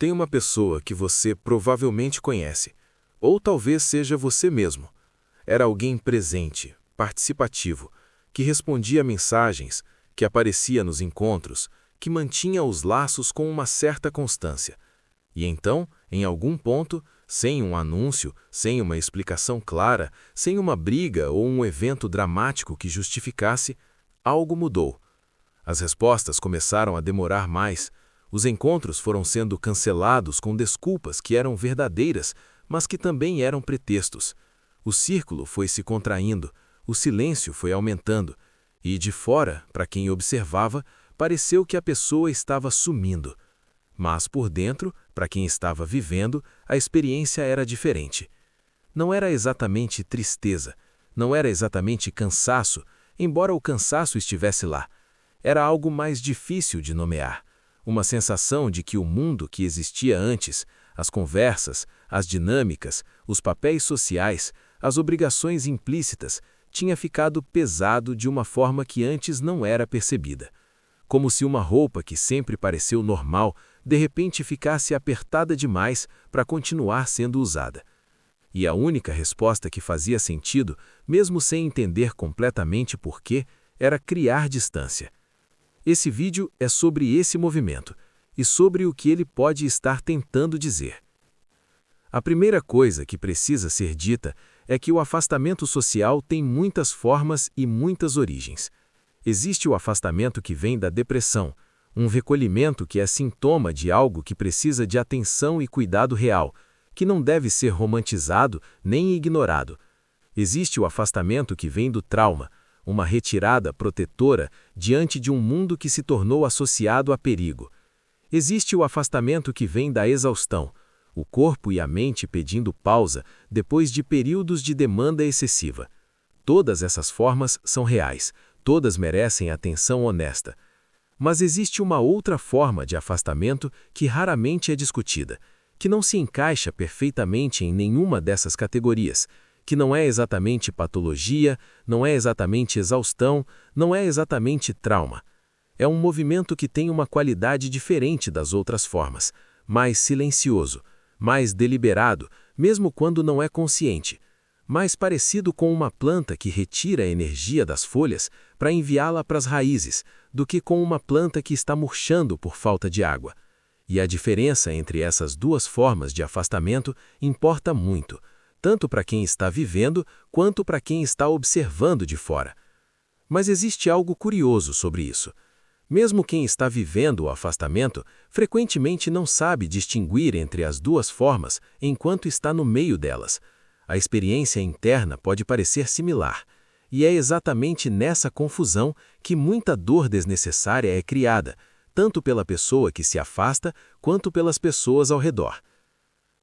Tem uma pessoa que você provavelmente conhece, ou talvez seja você mesmo. Era alguém presente, participativo, que respondia a mensagens, que aparecia nos encontros, que mantinha os laços com uma certa constância. E então, em algum ponto, sem um anúncio, sem uma explicação clara, sem uma briga ou um evento dramático que justificasse, algo mudou. As respostas começaram a demorar mais. Os encontros foram sendo cancelados com desculpas que eram verdadeiras, mas que também eram pretextos. O círculo foi se contraindo, o silêncio foi aumentando, e de fora, para quem observava, pareceu que a pessoa estava sumindo. Mas por dentro, para quem estava vivendo, a experiência era diferente. Não era exatamente tristeza, não era exatamente cansaço, embora o cansaço estivesse lá. Era algo mais difícil de nomear. Uma sensação de que o mundo que existia antes, as conversas, as dinâmicas, os papéis sociais, as obrigações implícitas, tinha ficado pesado de uma forma que antes não era percebida. Como se uma roupa que sempre pareceu normal, de repente ficasse apertada demais para continuar sendo usada. E a única resposta que fazia sentido, mesmo sem entender completamente por quê, era criar distância. Esse vídeo é sobre esse movimento e sobre o que ele pode estar tentando dizer. A primeira coisa que precisa ser dita é que o afastamento social tem muitas formas e muitas origens. Existe o afastamento que vem da depressão, um recolhimento que é sintoma de algo que precisa de atenção e cuidado real, que não deve ser romantizado nem ignorado. Existe o afastamento que vem do trauma, uma retirada protetora diante de um mundo que se tornou associado a perigo. Existe o afastamento que vem da exaustão, o corpo e a mente pedindo pausa depois de períodos de demanda excessiva. Todas essas formas são reais, todas merecem atenção honesta. Mas existe uma outra forma de afastamento que raramente é discutida, que não se encaixa perfeitamente em nenhuma dessas categorias, que não é exatamente patologia, não é exatamente exaustão, não é exatamente trauma. É um movimento que tem uma qualidade diferente das outras formas, mais silencioso, mais deliberado, mesmo quando não é consciente, mais parecido com uma planta que retira a energia das folhas para enviá-la para as raízes, do que com uma planta que está murchando por falta de água. E a diferença entre essas duas formas de afastamento importa muito, tanto para quem está vivendo quanto para quem está observando de fora. Mas existe algo curioso sobre isso. Mesmo quem está vivendo o afastamento, frequentemente não sabe distinguir entre as duas formas enquanto está no meio delas. A experiência interna pode parecer similar, e é exatamente nessa confusão que muita dor desnecessária é criada, tanto pela pessoa que se afasta quanto pelas pessoas ao redor.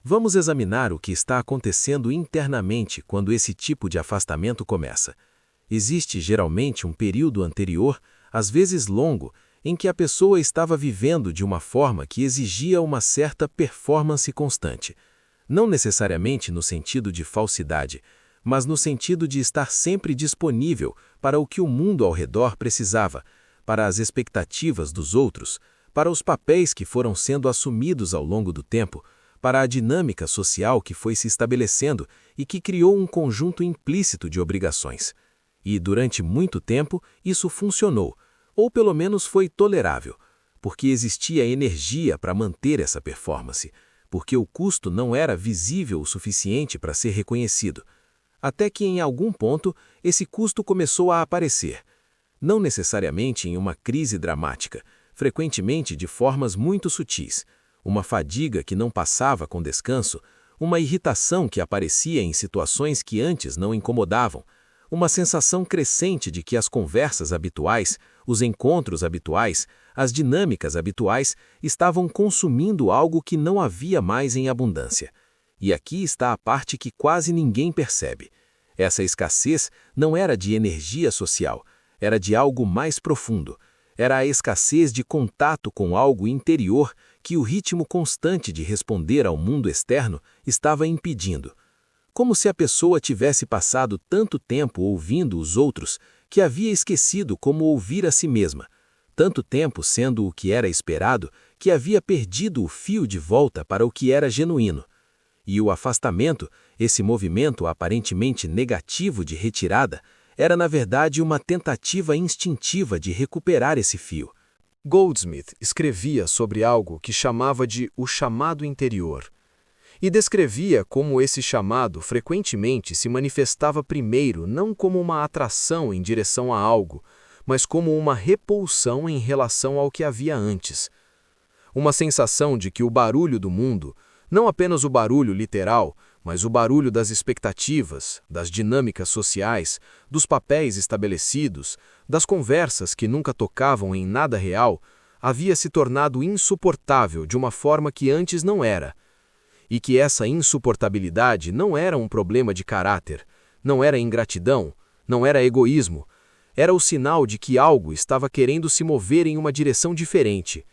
Vamos examinar o que está acontecendo internamente quando esse tipo de afastamento começa. Existe geralmente um período anterior, às vezes longo, em que a pessoa estava vivendo de uma forma que exigia uma certa performance constante. Não necessariamente no sentido de falsidade, mas no sentido de estar sempre disponível para o que o mundo ao redor precisava, para as expectativas dos outros, para os papéis que foram sendo assumidos ao longo do tempo, para a dinâmica social que foi se estabelecendo e que criou um conjunto implícito de obrigações. E, durante muito tempo, isso funcionou, ou pelo menos foi tolerável, porque existia energia para manter essa performance, porque o custo não era visível o suficiente para ser reconhecido. Até que, em algum ponto, esse custo começou a aparecer. Não necessariamente em uma crise dramática, frequentemente de formas muito sutis. Uma fadiga que não passava com descanso, uma irritação que aparecia em situações que antes não incomodavam, uma sensação crescente de que as conversas habituais, os encontros habituais, as dinâmicas habituais estavam consumindo algo que não havia mais em abundância. E aqui está a parte que quase ninguém percebe. Essa escassez não era de energia social, era de algo mais profundo. Era a escassez de contato com algo interior que o ritmo constante de responder ao mundo externo estava impedindo. Como se a pessoa tivesse passado tanto tempo ouvindo os outros que havia esquecido como ouvir a si mesma, tanto tempo sendo o que era esperado que havia perdido o fio de volta para o que era genuíno. E o afastamento, esse movimento aparentemente negativo de retirada, era na verdade uma tentativa instintiva de recuperar esse fio. Goldsmith escrevia sobre algo que chamava de o chamado interior, e descrevia como esse chamado frequentemente se manifestava primeiro não como uma atração em direção a algo, mas como uma repulsão em relação ao que havia antes. Uma sensação de que o barulho do mundo, não apenas o barulho literal, mas o barulho das expectativas, das dinâmicas sociais, dos papéis estabelecidos, das conversas que nunca tocavam em nada real, havia se tornado insuportável de uma forma que antes não era. E que essa insuportabilidade não era um problema de caráter, não era ingratidão, não era egoísmo, era o sinal de que algo estava querendo se mover em uma direção diferente,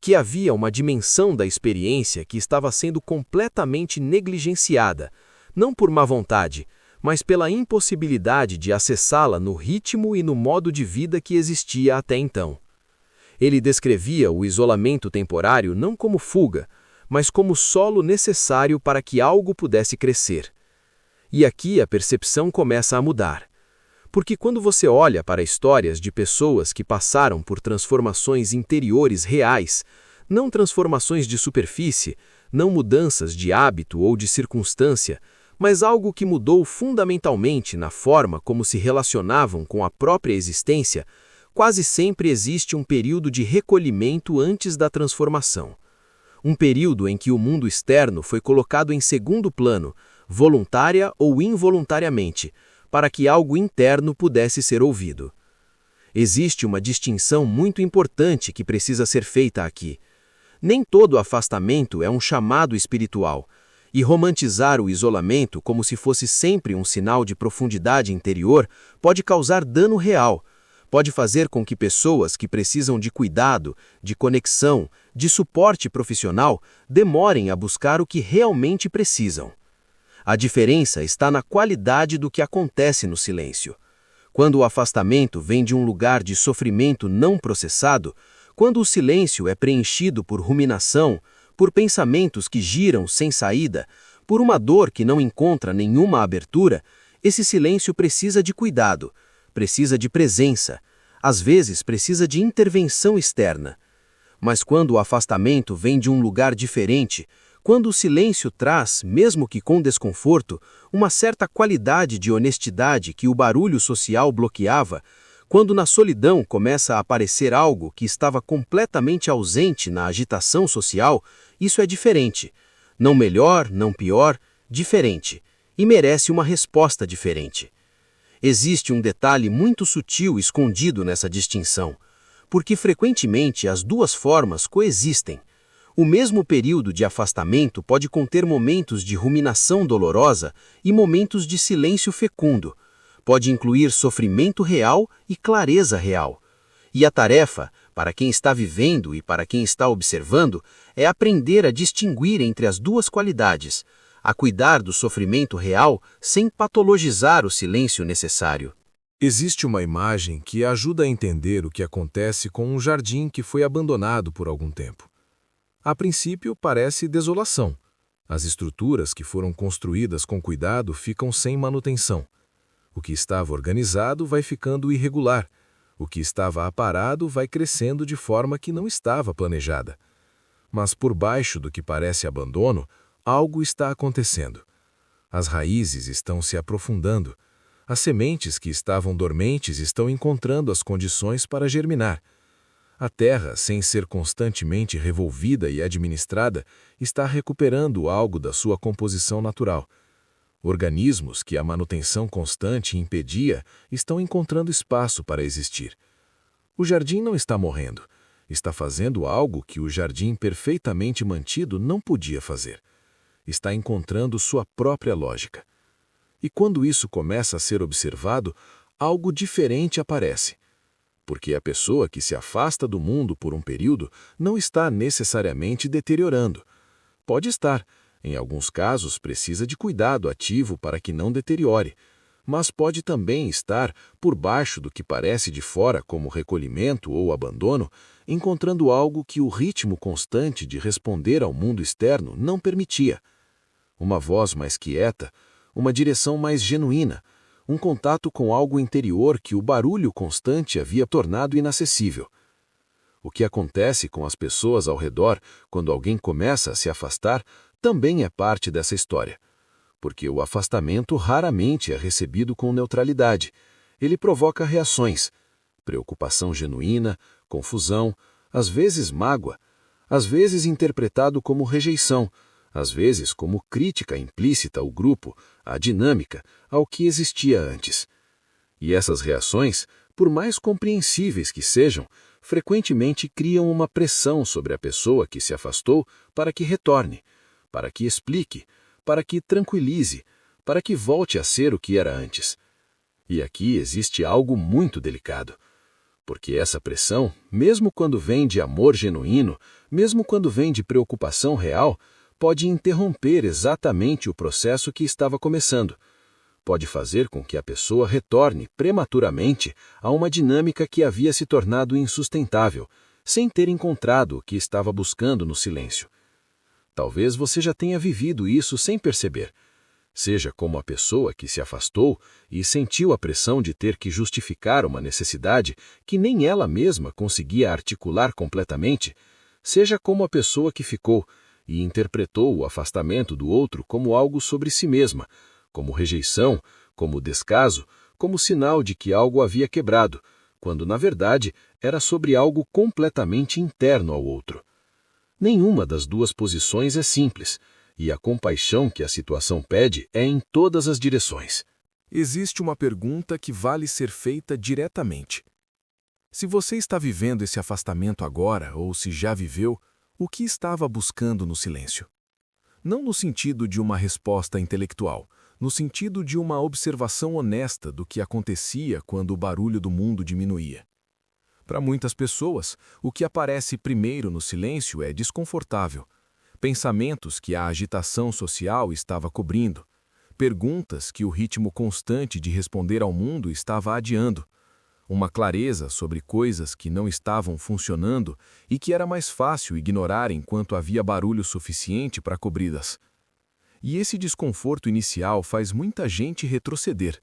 que havia uma dimensão da experiência que estava sendo completamente negligenciada, não por má vontade, mas pela impossibilidade de acessá-la no ritmo e no modo de vida que existia até então. Ele descrevia o isolamento temporário não como fuga, mas como solo necessário para que algo pudesse crescer. E aqui a percepção começa a mudar. Porque quando você olha para histórias de pessoas que passaram por transformações interiores reais, não transformações de superfície, não mudanças de hábito ou de circunstância, mas algo que mudou fundamentalmente na forma como se relacionavam com a própria existência, quase sempre existe um período de recolhimento antes da transformação. Um período em que o mundo externo foi colocado em segundo plano, voluntária ou involuntariamente, para que algo interno pudesse ser ouvido. Existe uma distinção muito importante que precisa ser feita aqui. Nem todo afastamento é um chamado espiritual, e romantizar o isolamento como se fosse sempre um sinal de profundidade interior pode causar dano real, pode fazer com que pessoas que precisam de cuidado, de conexão, de suporte profissional demorem a buscar o que realmente precisam. A diferença está na qualidade do que acontece no silêncio. Quando o afastamento vem de um lugar de sofrimento não processado, quando o silêncio é preenchido por ruminação, por pensamentos que giram sem saída, por uma dor que não encontra nenhuma abertura, esse silêncio precisa de cuidado, precisa de presença, às vezes precisa de intervenção externa. Mas quando o afastamento vem de um lugar diferente, quando o silêncio traz, mesmo que com desconforto, uma certa qualidade de honestidade que o barulho social bloqueava, quando na solidão começa a aparecer algo que estava completamente ausente na agitação social, isso é diferente. Não melhor, não pior, diferente. E merece uma resposta diferente. Existe um detalhe muito sutil escondido nessa distinção, porque frequentemente as duas formas coexistem. O mesmo período de afastamento pode conter momentos de ruminação dolorosa e momentos de silêncio fecundo. Pode incluir sofrimento real e clareza real. E a tarefa, para quem está vivendo e para quem está observando, é aprender a distinguir entre as duas qualidades, a cuidar do sofrimento real sem patologizar o silêncio necessário. Existe uma imagem que ajuda a entender o que acontece com um jardim que foi abandonado por algum tempo. A princípio, parece desolação. As estruturas que foram construídas com cuidado ficam sem manutenção. O que estava organizado vai ficando irregular. O que estava aparado vai crescendo de forma que não estava planejada. Mas por baixo do que parece abandono, algo está acontecendo. As raízes estão se aprofundando. As sementes que estavam dormentes estão encontrando as condições para germinar. A terra, sem ser constantemente revolvida e administrada, está recuperando algo da sua composição natural. Organismos que a manutenção constante impedia estão encontrando espaço para existir. O jardim não está morrendo. Está fazendo algo que o jardim perfeitamente mantido não podia fazer. Está encontrando sua própria lógica. E quando isso começa a ser observado, algo diferente aparece. Porque a pessoa que se afasta do mundo por um período não está necessariamente deteriorando. Pode estar. Em alguns casos, precisa de cuidado ativo para que não deteriore. mas pode também estar por baixo do que parece de fora como recolhimento ou abandono, encontrando algo que o ritmo constante de responder ao mundo externo não permitia. Uma voz mais quieta, uma direção mais genuína, um contato com algo interior que o barulho constante havia tornado inacessível. O que acontece com as pessoas ao redor quando alguém começa a se afastar também é parte dessa história. Porque o afastamento raramente é recebido com neutralidade. Ele provoca reações, preocupação genuína, confusão, às vezes mágoa, às vezes interpretado como rejeição, às vezes como crítica implícita ao grupo, à dinâmica, ao que existia antes. E essas reações, por mais compreensíveis que sejam, frequentemente criam uma pressão sobre a pessoa que se afastou para que retorne, para que explique, para que tranquilize, para que volte a ser o que era antes. E aqui existe algo muito delicado, porque essa pressão, mesmo quando vem de amor genuíno, mesmo quando vem de preocupação real, pode interromper exatamente o processo que estava começando. Pode fazer com que a pessoa retorne prematuramente a uma dinâmica que havia se tornado insustentável, sem ter encontrado o que estava buscando no silêncio. Talvez você já tenha vivido isso sem perceber. Seja como a pessoa que se afastou e sentiu a pressão de ter que justificar uma necessidade que nem ela mesma conseguia articular completamente, seja como a pessoa que ficou e interpretou o afastamento do outro como algo sobre si mesma, como rejeição, como descaso, como sinal de que algo havia quebrado, quando na verdade era sobre algo completamente interno ao outro. Nenhuma das duas posições é simples, e a compaixão que a situação pede é em todas as direções. Existe uma pergunta que vale ser feita diretamente. Se você está vivendo esse afastamento agora, ou se já viveu, o que estava buscando no silêncio? Não no sentido de uma resposta intelectual, no sentido de uma observação honesta do que acontecia quando o barulho do mundo diminuía. Para muitas pessoas, o que aparece primeiro no silêncio é desconfortável. Pensamentos que a agitação social estava cobrindo. Perguntas que o ritmo constante de responder ao mundo estava adiando. Uma clareza sobre coisas que não estavam funcionando e que era mais fácil ignorar enquanto havia barulho suficiente para cobri-las. E esse desconforto inicial faz muita gente retroceder.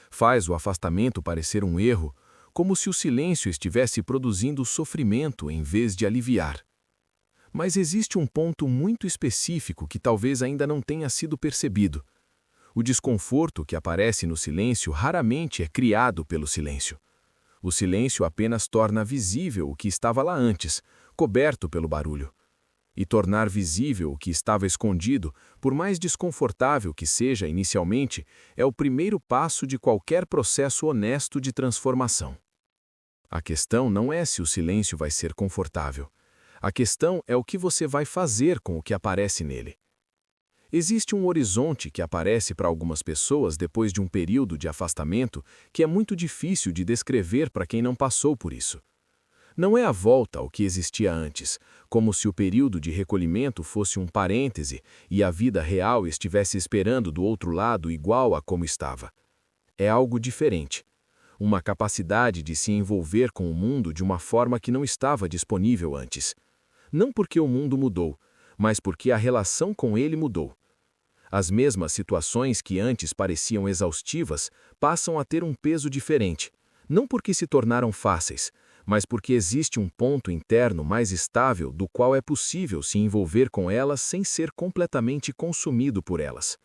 Faz o afastamento parecer um erro, como se o silêncio estivesse produzindo sofrimento em vez de aliviar. Mas existe um ponto muito específico que talvez ainda não tenha sido percebido. O desconforto que aparece no silêncio raramente é criado pelo silêncio. O silêncio apenas torna visível o que estava lá antes, coberto pelo barulho. E tornar visível o que estava escondido, por mais desconfortável que seja inicialmente, é o primeiro passo de qualquer processo honesto de transformação. A questão não é se o silêncio vai ser confortável. A questão é o que você vai fazer com o que aparece nele. Existe um horizonte que aparece para algumas pessoas depois de um período de afastamento que é muito difícil de descrever para quem não passou por isso. Não é a volta ao que existia antes, como se o período de recolhimento fosse um parêntese e a vida real estivesse esperando do outro lado igual a como estava. É algo diferente. Uma capacidade de se envolver com o mundo de uma forma que não estava disponível antes. Não porque o mundo mudou, mas porque a relação com ele mudou. As mesmas situações que antes pareciam exaustivas passam a ter um peso diferente, não porque se tornaram fáceis, mas porque existe um ponto interno mais estável do qual é possível se envolver com elas sem ser completamente consumido por elas.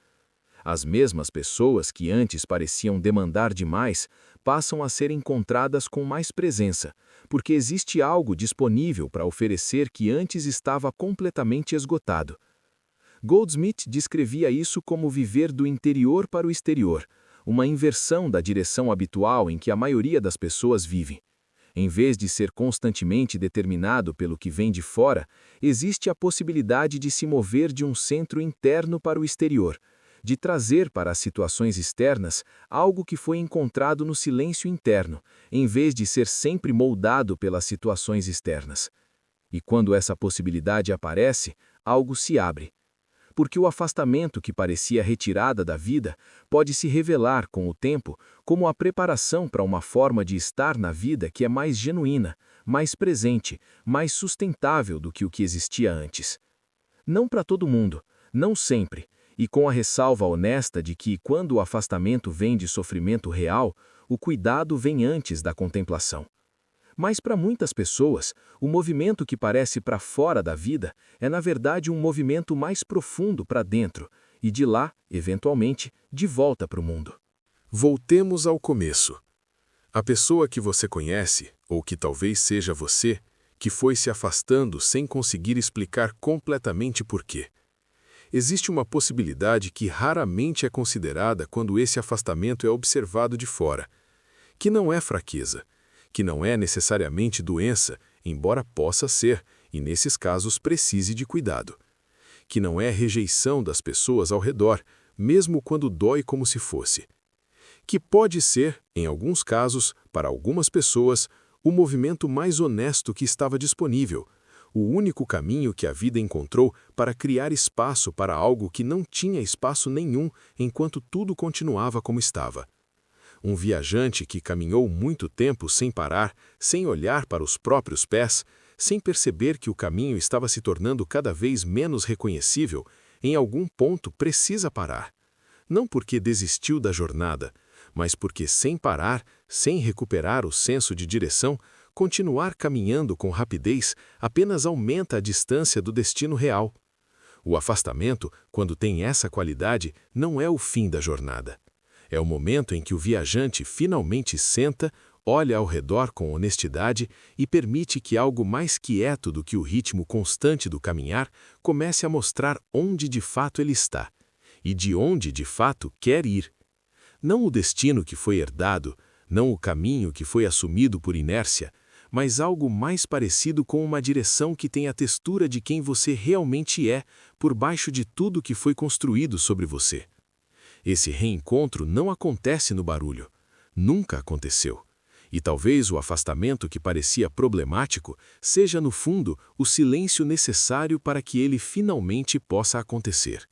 As mesmas pessoas que antes pareciam demandar demais passam a ser encontradas com mais presença, porque existe algo disponível para oferecer que antes estava completamente esgotado. Goldsmith descrevia isso como viver do interior para o exterior, uma inversão da direção habitual em que a maioria das pessoas vive. Em vez de ser constantemente determinado pelo que vem de fora, existe a possibilidade de se mover de um centro interno para o exterior, de trazer para as situações externas algo que foi encontrado no silêncio interno, em vez de ser sempre moldado pelas situações externas. E quando essa possibilidade aparece, algo se abre. porque o afastamento que parecia retirada da vida pode se revelar, com o tempo, como a preparação para uma forma de estar na vida que é mais genuína, mais presente, mais sustentável do que o que existia antes. Não para todo mundo, não sempre, e com a ressalva honesta de que, quando o afastamento vem de sofrimento real, o cuidado vem antes da contemplação. Mas para muitas pessoas, o movimento que parece para fora da vida é na verdade um movimento mais profundo para dentro, e de lá, eventualmente, de volta para o mundo. Voltemos ao começo. A pessoa que você conhece, ou que talvez seja você, que foi se afastando sem conseguir explicar completamente por quê. Existe uma possibilidade que raramente é considerada quando esse afastamento é observado de fora, que não é fraqueza, que não é necessariamente doença, embora possa ser, e nesses casos precise de cuidado. Que não é rejeição das pessoas ao redor, mesmo quando dói como se fosse. Que pode ser, em alguns casos, para algumas pessoas, o movimento mais honesto que estava disponível, o único caminho que a vida encontrou para criar espaço para algo que não tinha espaço nenhum enquanto tudo continuava como estava. Um viajante que caminhou muito tempo sem parar, sem olhar para os próprios pés, sem perceber que o caminho estava se tornando cada vez menos reconhecível, em algum ponto precisa parar. Não porque desistiu da jornada, mas porque sem parar, sem recuperar o senso de direção, continuar caminhando com rapidez apenas aumenta a distância do destino real. O afastamento, quando tem essa qualidade, não é o fim da jornada. É o momento em que o viajante finalmente senta, olha ao redor com honestidade e permite que algo mais quieto do que o ritmo constante do caminhar comece a mostrar onde de fato ele está e de onde de fato quer ir. Não o destino que foi herdado, não o caminho que foi assumido por inércia, mas algo mais parecido com uma direção que tem a textura de quem você realmente é por baixo de tudo que foi construído sobre você. Esse reencontro não acontece no barulho. Nunca aconteceu. E talvez o afastamento que parecia problemático seja, no fundo, o silêncio necessário para que ele finalmente possa acontecer.